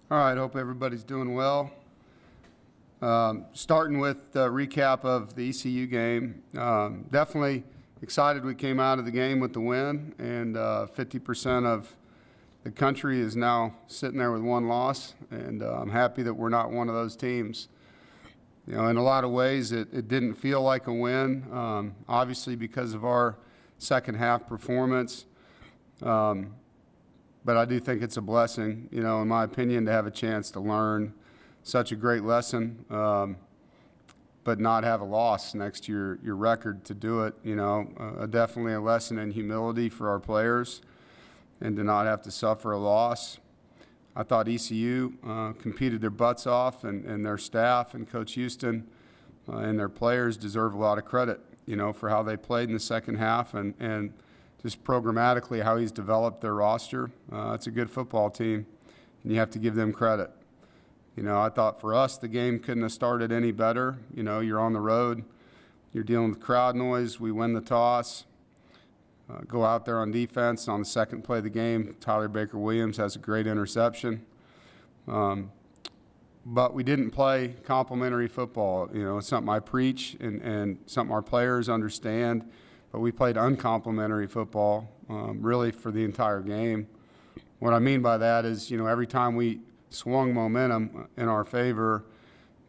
All right, hope everybody's doing well. Starting with the recap of the ECU game, definitely excited we came out of the game with the win, and 50% of the country is now sitting there with one loss, and I'm happy that we're not one of those teams. In a lot of ways, it didn't feel like a win, obviously because of our second half performance. But I do think it's a blessing, in my opinion, to have a chance to learn such a great lesson, but not have a loss next to your record to do it. Definitely a lesson in humility for our players and to not have to suffer a loss. I thought ECU competed their butts off, and their staff and Coach Houston and their players deserve a lot of credit, for how they played in the second half and just programmatically how he's developed their roster. It's a good football team, and you have to give them credit. I thought for us the game couldn't have started any better. You're on the road, you're dealing with crowd noise, we win the toss, go out there on defense. On the second play of the game, Tyler Baker-Williams has a great interception. But we didn't play complimentary football. It's something I preach and something our players understand. But we played uncomplimentary football, really, for the entire game. What I mean by that is, every time we swung momentum in our favor,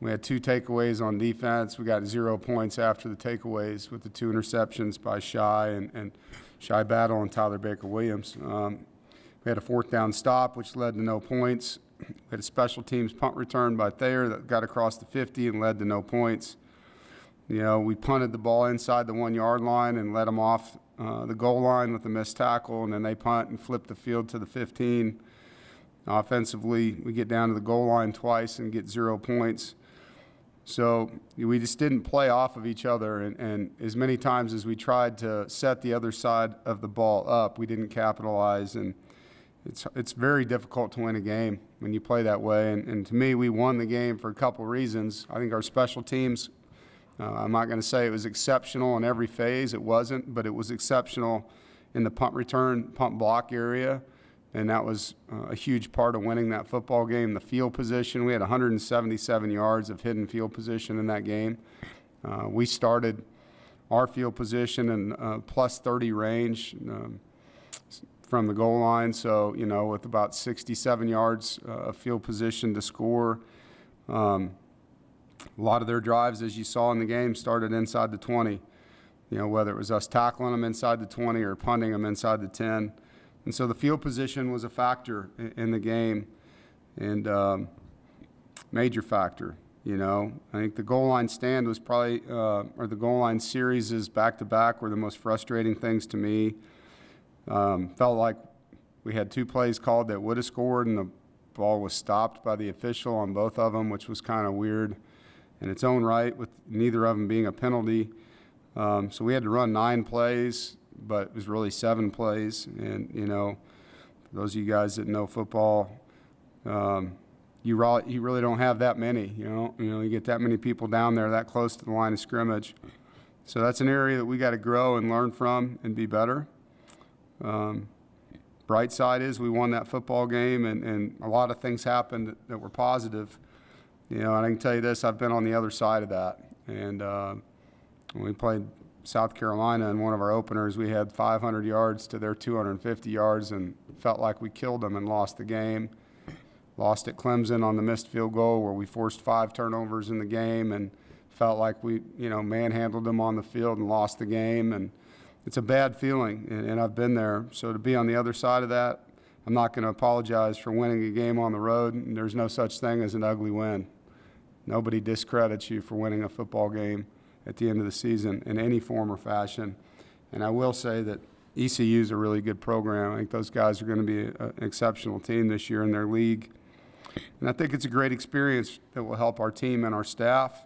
we had 2 takeaways on defense. We got 0 points after the takeaways with the 2 interceptions by Shy and Shy Battle and Tyler Baker-Williams. We had a 4th down stop, which led to no points. We had a special teams punt return by Thayer that got across the 50 and led to no points. We punted the ball inside the 1-yard line and let them off the goal line with a missed tackle, and then they punt and flip the field to the 15. Offensively, we get down to the goal line twice and get 0 points. So we just didn't play off of each other, and as many times as we tried to set the other side of the ball up, we didn't capitalize, and it's very difficult to win a game when you play that way. And to me, we won the game for a couple reasons. I think our special teams, I'm not going to say it was exceptional in every phase. It wasn't, but it was exceptional in the punt return, punt block area, and that was a huge part of winning that football game. The field position, we had 177 yards of hidden field position in that game. We started our field position in plus 30 range from the goal line, so, with about 67 yards of field position to score. A lot of their drives, as you saw in the game, started inside the 20, whether it was us tackling them inside the 20 or punting them inside the 10. And so the field position was a factor in the game, and major factor. I think the goal line stand was probably, or the goal line series is back-to-back were the most frustrating things to me. Felt like we had 2 plays called that would have scored, and the ball was stopped by the official on both of them, which was kind of weird in its own right, with neither of them being a penalty. So we had to run 9 plays, but it was really 7 plays. And, for those of you guys that know football, you really don't have that many. You get that many people down there that close to the line of scrimmage. So that's an area that we got to grow and learn from and be better. Bright side is we won that football game, and a lot of things happened that were positive. And I can tell you this, I've been on the other side of that. And when we played South Carolina in one of our openers, we had 500 yards to their 250 yards and felt like we killed them and lost the game. Lost at Clemson on the missed field goal where we forced 5 turnovers in the game and felt like we, manhandled them on the field and lost the game. And it's a bad feeling, and I've been there. So to be on the other side of that, I'm not going to apologize for winning a game on the road. And there's no such thing as an ugly win. Nobody discredits you for winning a football game at the end of the season in any form or fashion. And I will say that ECU is a really good program. I think those guys are going to be an exceptional team this year in their league. And I think it's a great experience that will help our team and our staff.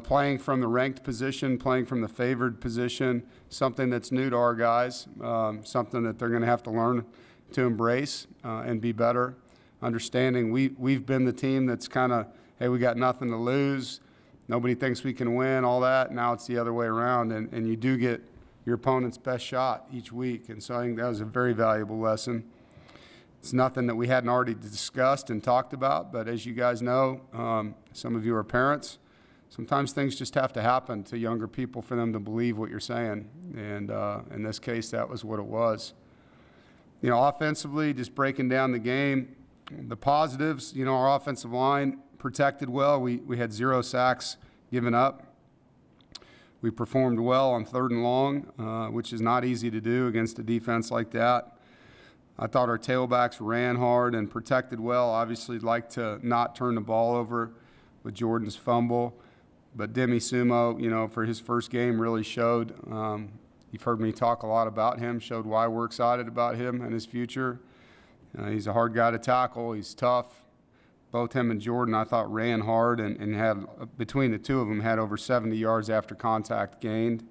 Playing from the ranked position, playing from the favored position, something that's new to our guys, something that they're going to have to learn to embrace and be better. Understanding we've been the team that's kind of, hey, we got nothing to lose. Nobody thinks we can win, all that. Now it's the other way around, and you do get your opponent's best shot each week. And so I think that was a very valuable lesson. It's nothing that we hadn't already discussed and talked about, but as you guys know, some of you are parents. Sometimes things just have to happen to younger people for them to believe what you're saying, and in this case, that was what it was. Offensively, just breaking down the game, the positives, our offensive line protected well. We had 0 sacks given up. We performed well on 3rd and long, which is not easy to do against a defense like that. I thought our tailbacks ran hard and protected well. Obviously, like to not turn the ball over with Jordan's fumble. But Demi Sumo, for his first game really showed. You've heard me talk a lot about him, showed why we're excited about him and his future. He's a hard guy to tackle. He's tough. Both him and Jordan, I thought, ran hard and had, between the two of them, had over 70 yards after contact gained.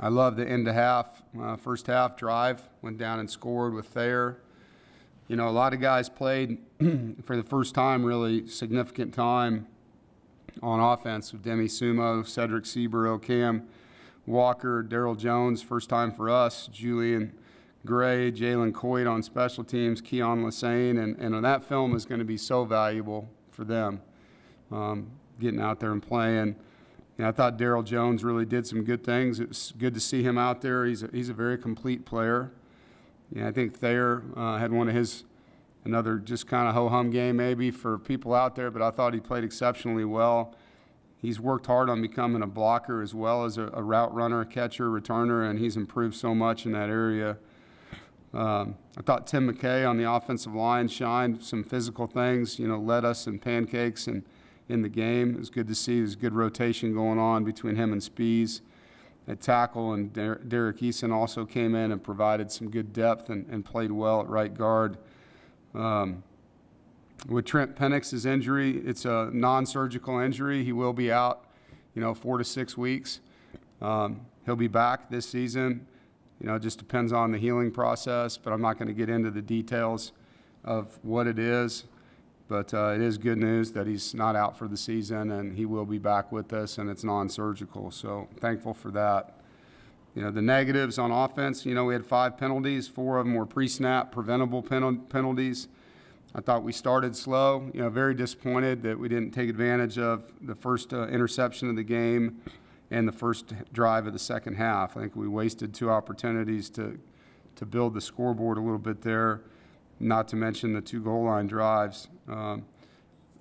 I love the end of half, first half drive, went down and scored with Thayer. A lot of guys played for the first time, really significant time on offense with Demi Sumo, Cedric Seaborough, Cam Walker, Daryl Jones, first time for us, Julian Gray, Jalen Coit on special teams, Keon Lassane, and that film is going to be so valuable for them, getting out there and playing. I thought Daryl Jones really did some good things. It was good to see him out there. He's a very complete player. I think Thayer had one of his, another just kind of ho-hum game maybe for people out there, but I thought he played exceptionally well. He's worked hard on becoming a blocker as well as a route runner, catcher, returner, and he's improved so much in that area. I thought Tim McKay on the offensive line shined some physical things, led us in pancakes and in the game. It was good to see. There's good rotation going on between him and Spees at tackle, and Derek Eason also came in and provided some good depth and played well at right guard. With Trent Penix's injury, it's a non-surgical injury. He will be out, 4 to 6 weeks. He'll be back this season. It just depends on the healing process, but I'm not going to get into the details of what it is. But it is good news that he's not out for the season, and he will be back with us, and it's non-surgical. So thankful for that. The negatives on offense, we had 5 penalties. 4 of them were pre-snap preventable penalties. I thought we started slow. Very disappointed that we didn't take advantage of the first interception of the game and the first drive of the second half. I think we wasted 2 opportunities to build the scoreboard a little bit there, not to mention the 2 goal line drives. I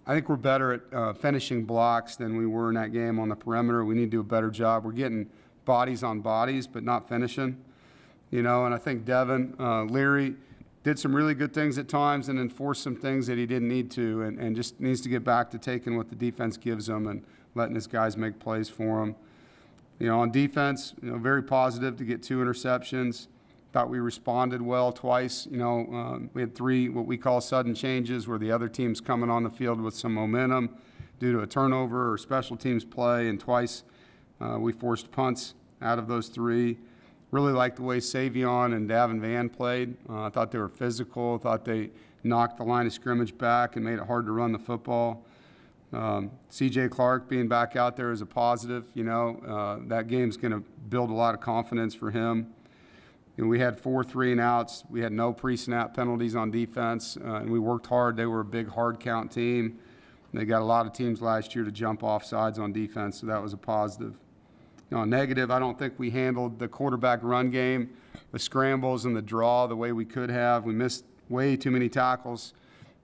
think we're better at finishing blocks than we were in that game on the perimeter. We need to do a better job. We're getting bodies on bodies, but not finishing. And I think Devin Leary did some really good things at times and enforced some things that he didn't need to, and just needs to get back to taking what the defense gives him and letting his guys make plays for him. On defense, very positive to get 2 interceptions. Thought we responded well twice. We had 3 what we call sudden changes, where the other team's coming on the field with some momentum due to a turnover or special teams play, and twice we forced punts out of those 3. Really liked the way Savion and Davin Van played. I thought they were physical. Thought they knocked the line of scrimmage back and made it hard to run the football. C.J. Clark being back out there is a positive. That game's going to build a lot of confidence for him. We had 4 3-and-outs. We had no pre-snap penalties on defense, and we worked hard. They were a big hard count team. They got a lot of teams last year to jump off sides on defense, so that was a positive. Negative, I don't think we handled the quarterback run game, the scrambles and the draw the way we could have. We missed way too many tackles,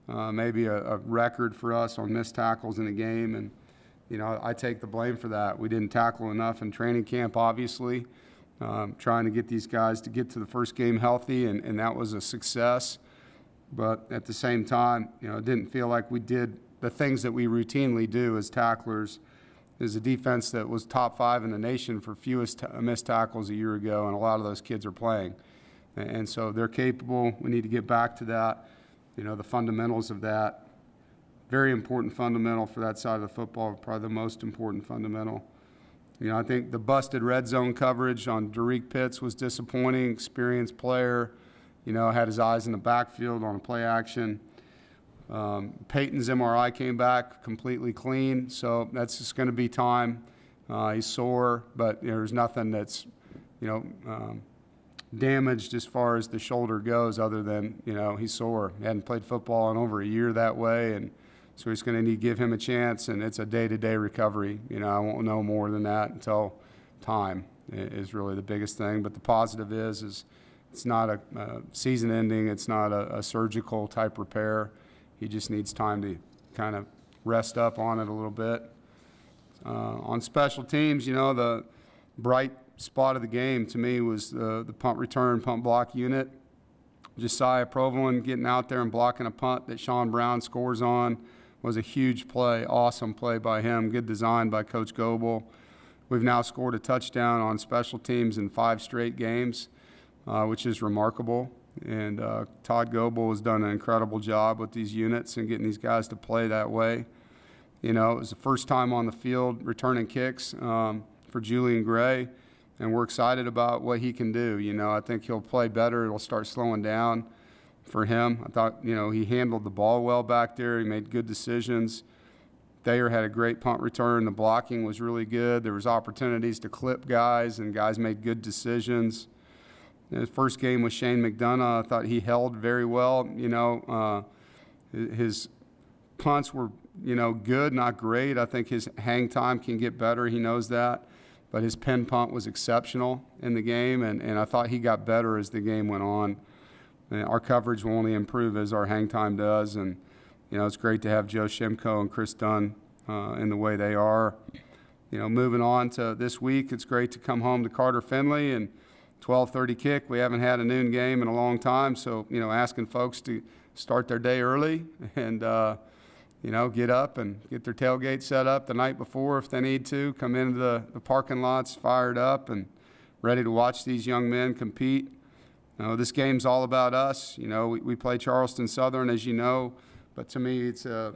maybe a record for us on missed tackles in a game, and I take the blame for that. We didn't tackle enough in training camp, obviously, trying to get these guys to get to the first game healthy, and that was a success. But at the same time, it didn't feel like we did the things that we routinely do as tacklers. There's a defense that was top 5 in the nation for fewest missed tackles a year ago, and a lot of those kids are playing. And so they're capable. We need to get back to that, the fundamentals of that. Very important fundamental for that side of the football, probably the most important fundamental. I think the busted red zone coverage on Derek Pitts was disappointing. Experienced player, had his eyes in the backfield on a play action. Peyton's MRI came back completely clean, so that's just going to be time. He's sore, but there's nothing that's, damaged as far as the shoulder goes, other than, he's sore. He hadn't played football in over a year that way, and so he's going to need to give him a chance, and it's a day-to-day recovery. I won't know more than that until time is really the biggest thing. But the positive is it's not a season ending. It's not a surgical type repair. He just needs time to kind of rest up on it a little bit. On special teams, the bright spot of the game to me was the punt return, punt block unit. Josiah Provolone getting out there and blocking a punt that Sean Brown scores on was a huge play, awesome play by him, good design by Coach Goebel. We've now scored a touchdown on special teams in 5 straight games, which is remarkable. And Todd Goebel has done an incredible job with these units and getting these guys to play that way. It was the first time on the field returning kicks for Julian Gray, and we're excited about what he can do. I think he'll play better. It'll start slowing down for him. I thought, he handled the ball well back there. He made good decisions. Thayer had a great punt return. The blocking was really good. There was opportunities to clip guys, and guys made good decisions. His first game with Shane McDonough, I thought he held very well. His punts were, good, not great. I think his hang time can get better. He knows that. But his pin punt was exceptional in the game, and I thought he got better as the game went on. And our coverage will only improve as our hang time does, and it's great to have Joe Shimko and Chris Dunn in the way they are. Moving on to this week, it's great to come home to Carter Finley and 12:30 kick. We haven't had a noon game in a long time, so asking folks to start their day early and get up and get their tailgate set up the night before if they need to. Come into the parking lots fired up and ready to watch these young men compete. This game's all about us. We play Charleston Southern, as you know, but to me it's a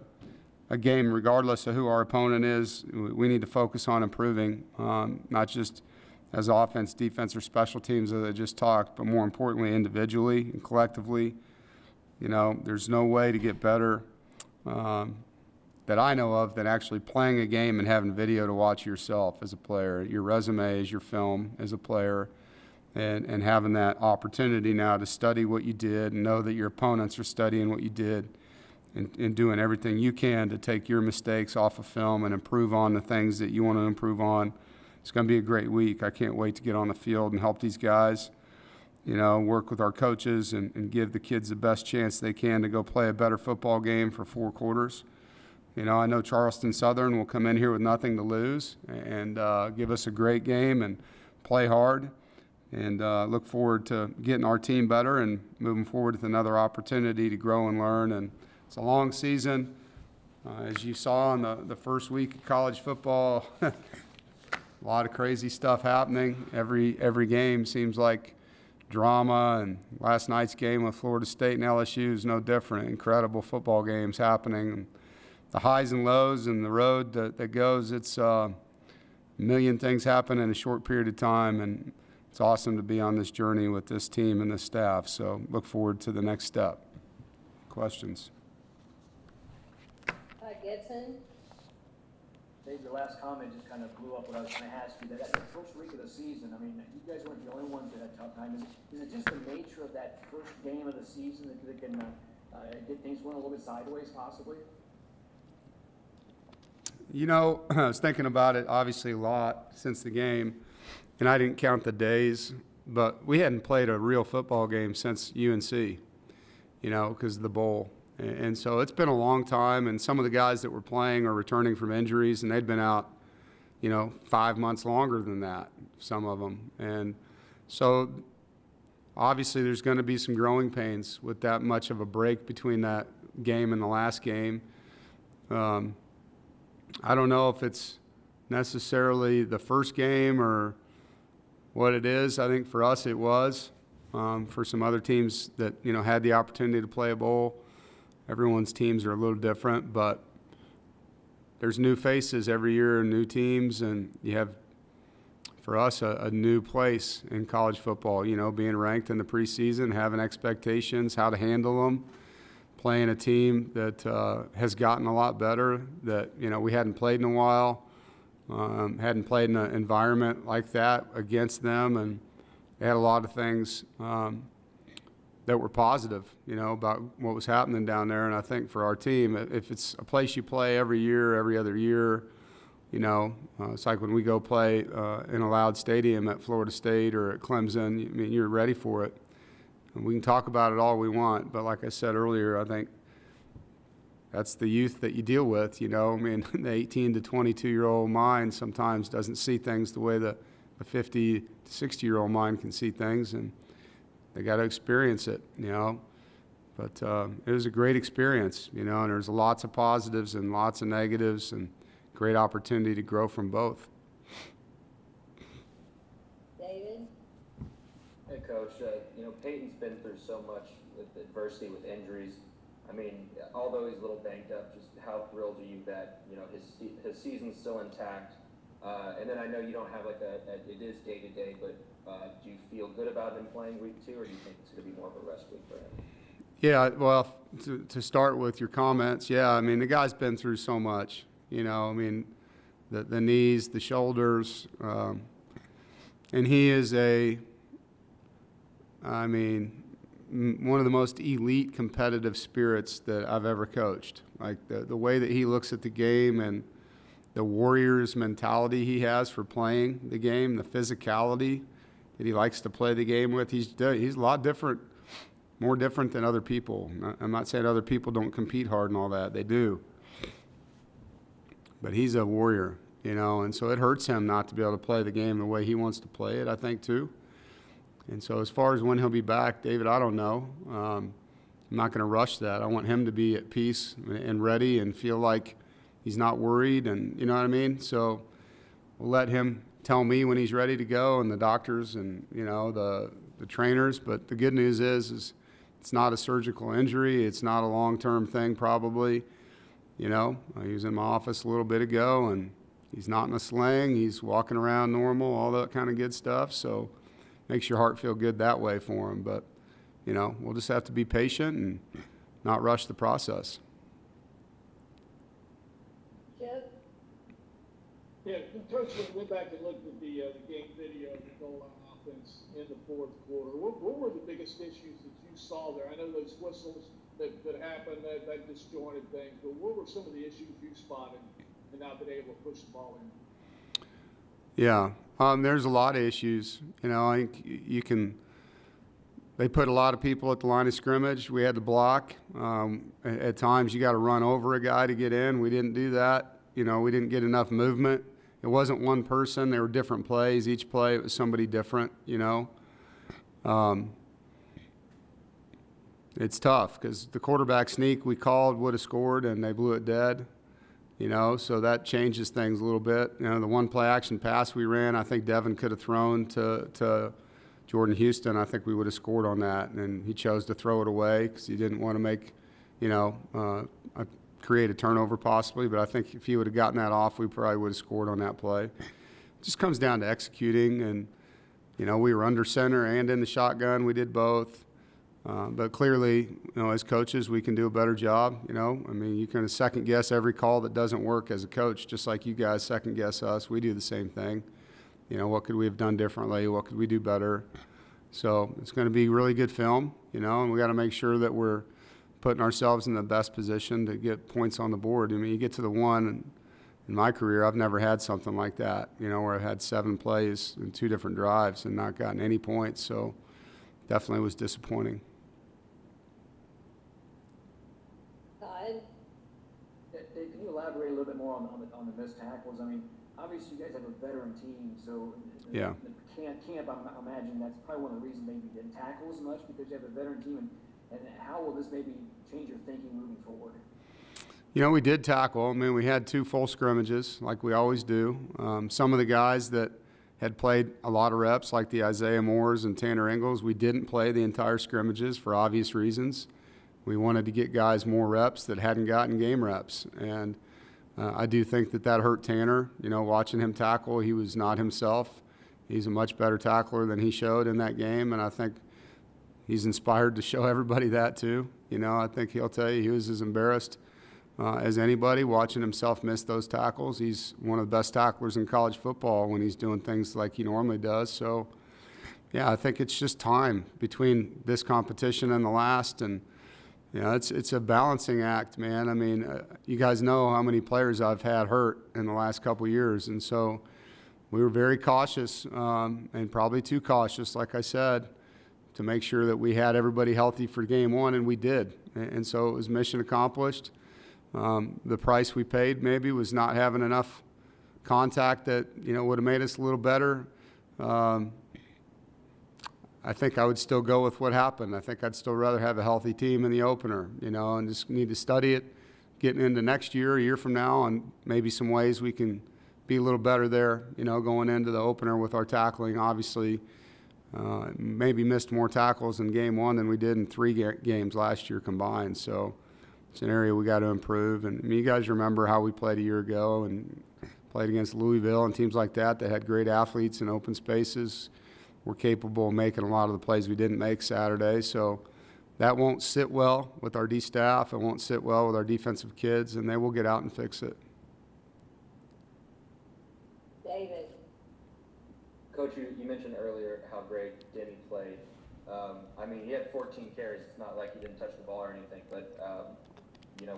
game regardless of who our opponent is. We need to focus on improving, not just as offense, defense, or special teams as I just talked, but more importantly individually and collectively. There's no way to get better that I know of than actually playing a game and having video to watch yourself as a player. Your resume is your film as a player. And having that opportunity now to study what you did and know that your opponents are studying what you did and doing everything you can to take your mistakes off of film and improve on the things that you want to improve on. It's going to be a great week. I can't wait to get on the field and help these guys, work with our coaches and give the kids the best chance they can to go play a better football game for 4 quarters. I know Charleston Southern will come in here with nothing to lose and give us a great game and play hard. And look forward to getting our team better and moving forward with another opportunity to grow and learn. And it's a long season. As you saw in the first week of college football, a lot of crazy stuff happening. Every game seems like drama, and last night's game with Florida State and LSU is no different. Incredible football games happening. And the highs and lows and the road that goes, it's a million things happen in a short period of time. And it's awesome to be on this journey with this team and this staff, so look forward to the next step. Questions? Gibson? Dave, your last comment just kind of blew up what I was going to ask you. That first week of the season, you guys weren't the only ones that had a tough time. Is it just the nature of that first game of the season that can get things going a little bit sideways, possibly? I was thinking about it obviously a lot since the game. And I didn't count the days, but we hadn't played a real football game since UNC, because of the bowl. And so it's been a long time, and some of the guys that were playing are returning from injuries, and they'd been out, 5 months longer than that, some of them. And so obviously there's going to be some growing pains with that much of a break between that game and the last game. I don't know if it's necessarily the first game or what it is. I think for us it was. For some other teams that had the opportunity to play a bowl, everyone's teams are a little different, but there's new faces every year and new teams, and you have, for us, a new place in college football, being ranked in the preseason, having expectations, how to handle them, playing a team that has gotten a lot better, that we hadn't played in a while. Hadn't played in an environment like that against them, and they had a lot of things that were positive, about what was happening down there. And I think for our team, if it's a place you play every year, every other year, it's like when we go play in a loud stadium at Florida State or at Clemson, you're ready for it. And we can talk about it all we want, but like I said earlier, I think that's the youth that you deal with, the 18 to 22-year-old mind sometimes doesn't see things the way the 50 to 60-year-old mind can see things, and they got to experience it, But it was a great experience, and there's lots of positives and lots of negatives, and great opportunity to grow from both. David? Hey, Coach. Peyton's been through so much with adversity, with injuries. Although he's a little banged up, just how thrilled are you that his season's still intact? And then I know you don't have it is day to day, but do you feel good about him playing week 2, or do you think it's going to be more of a rest week for him? Yeah, well, to start with your comments, yeah, the guy's been through so much. The knees, the shoulders, and he is one of the most elite competitive spirits that I've ever coached. Like the way that he looks at the game and the Warriors mentality he has for playing the game, the physicality that he likes to play the game with, he's a lot different, more different than other people. I'm not saying other people don't compete hard and all that. They do. But he's a warrior, and so it hurts him not to be able to play the game the way he wants to play it, I think, too. And so as far as when he'll be back, David, I don't know. I'm not going to rush that. I want him to be at peace and ready and feel like he's not worried, and you know what I mean? So we'll let him tell me when he's ready to go, and the doctors and, the trainers. But the good news is it's not a surgical injury. It's not a long-term thing probably. He was in my office a little bit ago, and he's not in a sling. He's walking around normal, all that kind of good stuff. So makes your heart feel good that way for him. But, we'll just have to be patient and not rush the process. Chip? Yeah, Coach, when we went back and looked at the game video of the goal line offense in the fourth quarter, what were the biggest issues that you saw there? I know those whistles that happened, that disjointed things, but what were some of the issues you spotted and not been able to push the ball in? Yeah, there's a lot of issues. I think they put a lot of people at the line of scrimmage. We had to block. At times you got to run over a guy to get in. We didn't do that. We didn't get enough movement. It wasn't one person. There were different plays. Each play it was somebody different, It's tough because the quarterback sneak we called would have scored, and they blew it dead. So that changes things a little bit. The one play action pass we ran, I think Devin could have thrown to Jordan Houston. I think we would have scored on that, and he chose to throw it away because he didn't want to make, create a turnover possibly. But I think if he would have gotten that off, we probably would have scored on that play. It just comes down to executing, and we were under center and in the shotgun. We did both. But clearly, as coaches, we can do a better job. You can second guess every call that doesn't work as a coach, just like you guys second guess us. We do the same thing. What could we have done differently? What could we do better? So it's going to be really good film, and we got to make sure that we're putting ourselves in the best position to get points on the board. You get to the one. In my career, I've never had something like that, where I've had 7 plays in 2 different drives and not gotten any points. So definitely was disappointing. Dave, can you elaborate a little bit more on the missed tackles? Obviously you guys have a veteran team, so yeah. The camp, I imagine that's probably one of the reasons maybe you didn't tackle as much because you have a veteran team. And how will this maybe change your thinking moving forward? We did tackle. We had 2 full scrimmages like we always do. Some of the guys that had played a lot of reps, like the Isaiah Moores and Tanner Ingles, we didn't play the entire scrimmages for obvious reasons. We wanted to get guys more reps that hadn't gotten game reps. And I do think that hurt Tanner. Watching him tackle, he was not himself. He's a much better tackler than he showed in that game, and I think he's inspired to show everybody that too. I think he'll tell you he was as embarrassed as anybody watching himself miss those tackles. He's one of the best tacklers in college football when he's doing things like he normally does. So, Yeah, I think it's just time between this competition and the last, and it's a balancing act, man. I mean, you guys know how many players I've had hurt in the last couple of years, and so we were very cautious, and probably too cautious, like I said, to make sure that we had everybody healthy for game one, and we did. And so it was mission accomplished. The price we paid maybe was not having enough contact that would have made us a little better. I think I would still go with what happened. I think I'd still rather have a healthy team in the opener, and just need to study it getting into next year, a year from now, and maybe some ways we can be a little better there, going into the opener with our tackling. Obviously, maybe missed more tackles in game one than we did in 3 games last year combined. So it's an area we got to improve. And you guys remember how we played a year ago and played against Louisville and teams like that that had great athletes in open spaces. We're capable of making a lot of the plays we didn't make Saturday. So that won't sit well with our D staff. It won't sit well with our defensive kids, and they will get out and fix it. David, Coach, you mentioned earlier how great Denny played. I mean, he had 14 carries. It's not like he didn't touch the ball or anything, but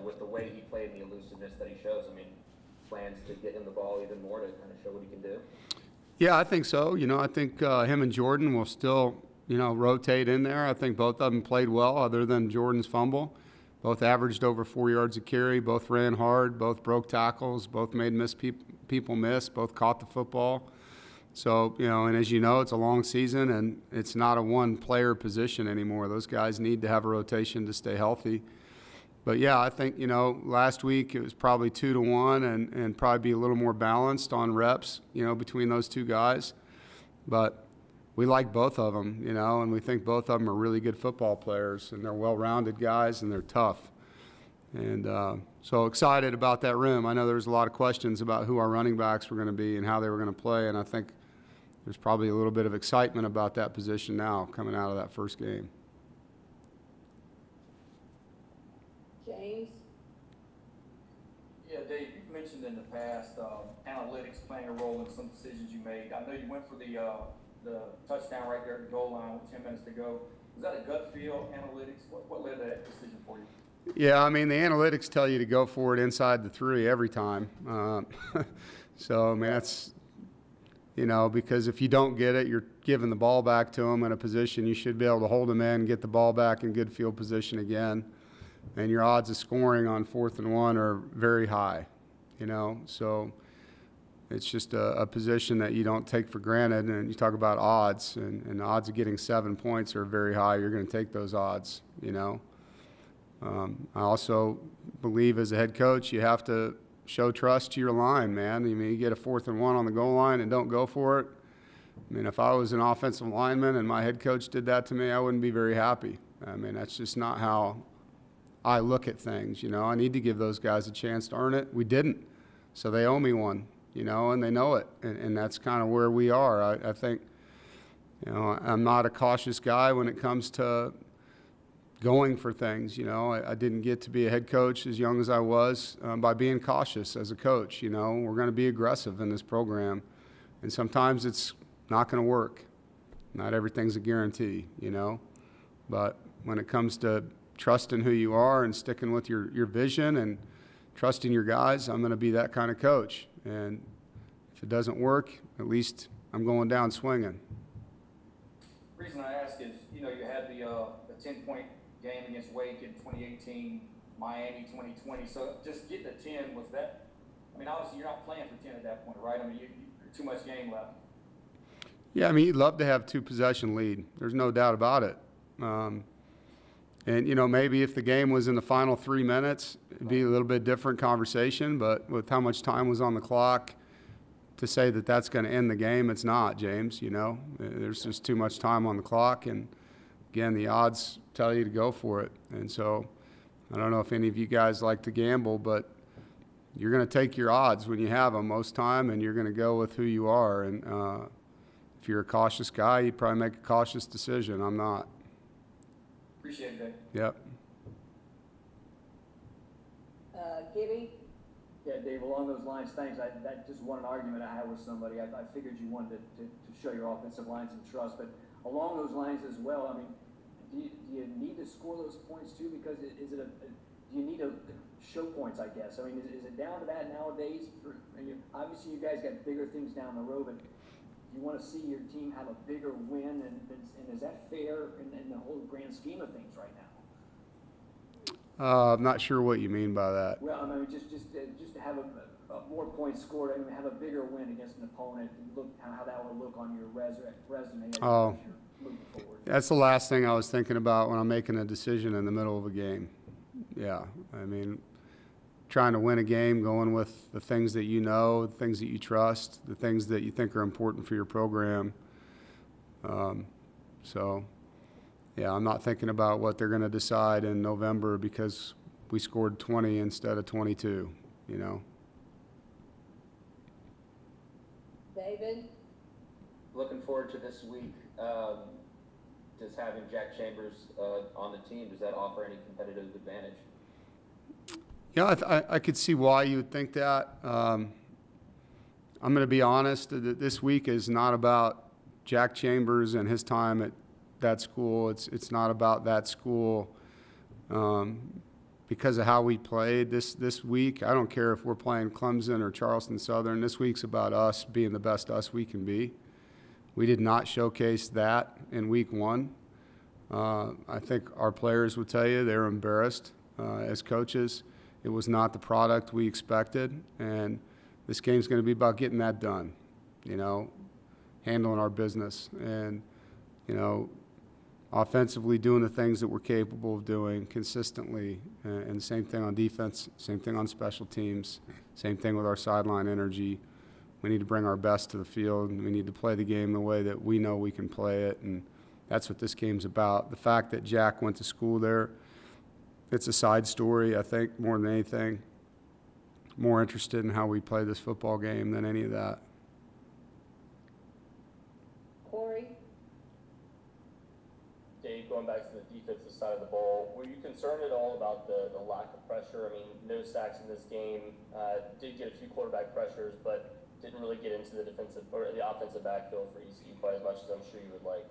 with the way he played and the elusiveness that he shows, I mean, plans to get him the ball even more to kind of show what he can do. Yeah, I think so. I think him and Jordan will still, rotate in there. I think both of them played well, other than Jordan's fumble. Both averaged over 4 yards a carry. Both ran hard. Both broke tackles. Both made people miss. Both caught the football. So, and as you know, it's a long season, and it's not a one-player position anymore. Those guys need to have a rotation to stay healthy. But, yeah, I think, last week it was probably 2-1 and probably be a little more balanced on reps, between those two guys. But we like both of them, and we think both of them are really good football players, and they're well-rounded guys, and they're tough. And so excited about that room. I know there was a lot of questions about who our running backs were going to be and how they were going to play, and I think there's probably a little bit of excitement about that position now coming out of that first game. James, Yeah, Dave, you've mentioned in the past analytics playing a role in some decisions you made. I know you went for the touchdown right there at the goal line with 10 minutes to go. Was that a gut feel, analytics? What led to that decision for you? Yeah, I mean, the analytics tell you to go for it inside the 3 every time. So, I mean, that's, because if you don't get it, you're giving the ball back to them in a position you should be able to hold them in, get the ball back in good field position again. And your odds of scoring on 4th and 1 are very high, So it's just a position that you don't take for granted. And you talk about odds, and the odds of getting 7 points are very high. You're going to take those odds, I also believe as a head coach, you have to show trust to your line, man. I mean, you get a 4th and 1 on the goal line and don't go for it. I mean, if I was an offensive lineman and my head coach did that to me, I wouldn't be very happy. I mean, that's just not how I look at things, I need to give those guys a chance to earn it. We didn't. So they owe me one, and they know it. And that's kind of where we are. I think, I'm not a cautious guy when it comes to going for things. I didn't get to be a head coach as young as I was by being cautious as a coach. We're going to be aggressive in this program. And sometimes it's not going to work. Not everything's a guarantee, But when it comes to trusting who you are and sticking with your vision and trusting your guys, I'm going to be that kind of coach. And if it doesn't work, at least I'm going down swinging. The reason I ask is, you had the 10-point game against Wake in 2018, Miami 2020. So just getting the 10, was that, I mean, obviously you're not playing for 10 at that point, right? I mean, you're too much game left. Yeah, I mean, you'd love to have 2-possession lead. There's no doubt about it. And, maybe if the game was in the final 3 minutes, it'd be a little bit different conversation. But with how much time was on the clock, to say that that's going to end the game, it's not, James. There's just too much time on the clock. And, again, the odds tell you to go for it. And so I don't know if any of you guys like to gamble, but you're going to take your odds when you have them most time, and you're going to go with who you are. And if you're a cautious guy, you'd probably make a cautious decision. I'm not. Appreciate it, Dave. Yep. Gibby, Yeah, Dave, along those lines, thanks. That just one argument I had with somebody. I figured you wanted to show your offensive line some trust, but along those lines as well, I mean, do you need to score those points too? Because do you need to show points, I guess? I mean, is it down to that nowadays? Obviously, you guys got bigger things down the road, but you want to see your team have a bigger win, and is that fair in the whole grand scheme of things right now? I'm not sure what you mean by that. Well, I mean, just to have more points scored, I mean, have a bigger win against an opponent, and look how that would look on your resume as Oh. you're moving forward. That's the last thing I was thinking about when I'm making a decision in the middle of a game. Yeah, I mean, trying to win a game, going with the things that you know, the things that you trust, the things that you think are important for your program. So, yeah, I'm not thinking about what they're going to decide in November because we scored 20 instead of 22, you know. David, Looking forward to this week. Does having Jack Chambers on the team, does that offer any competitive advantage? Yeah, I could see why you would think that. I'm going to be honest, that this week is not about Jack Chambers and his time at that school. It's not about that school because of how we played this week. I don't care if we're playing Clemson or Charleston Southern. This week's about us being the best us we can be. We did not showcase that in week one. I think our players would tell you they're embarrassed as coaches. It was not the product we expected, and this game's going to be about getting that done, you know, handling our business and, you know, offensively doing the things that we're capable of doing consistently. And the same thing on defense, same thing on special teams, same thing with our sideline energy. We need to bring our best to the field, and we need to play the game the way that we know we can play it, and that's what this game's about. The fact that Jack went to school there, it's a side story, I think, more than anything. More interested in how we play this football game than any of that. Corey, Dave, going back to the defensive side of the ball, were you concerned at all about the lack of pressure? I mean, no sacks in this game, did get a few quarterback pressures, but didn't really get into the defensive or the offensive backfield for ECU quite as much as I'm sure you would like.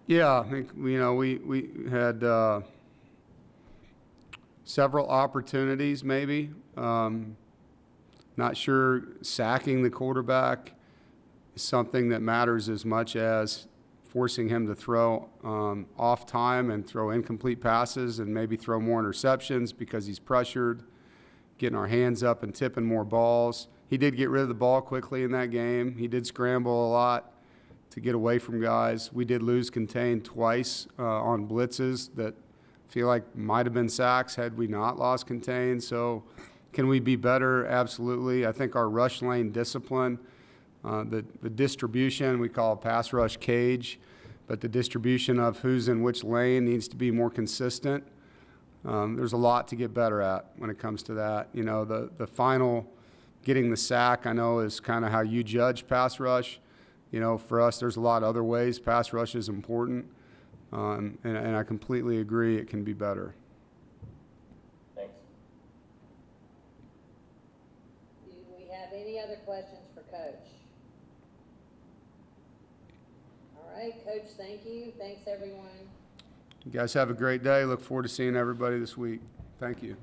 Yeah, I think, you know, we had several opportunities maybe. Not sure sacking the quarterback is something that matters as much as forcing him to throw off time and throw incomplete passes and maybe throw more interceptions because he's pressured, getting our hands up and tipping more balls. He did get rid of the ball quickly in that game. He did scramble a lot to get away from guys. We did lose contain twice on blitzes that feel like might have been sacks had we not lost contain. So can we be better? Absolutely. I think our rush lane discipline, the distribution, we call a pass rush cage, but the distribution of who's in which lane needs to be more consistent. There's a lot to get better at when it comes to that. You know, the final getting the sack, I know, is kind of how you judge pass rush. You know, for us, there's a lot of other ways pass rush is important, and I completely agree it can be better. Thanks. do we have any other questions for Coach? All right, Coach, thank you. Thanks, everyone. You guys have a great day. Look forward to seeing everybody this week. Thank you.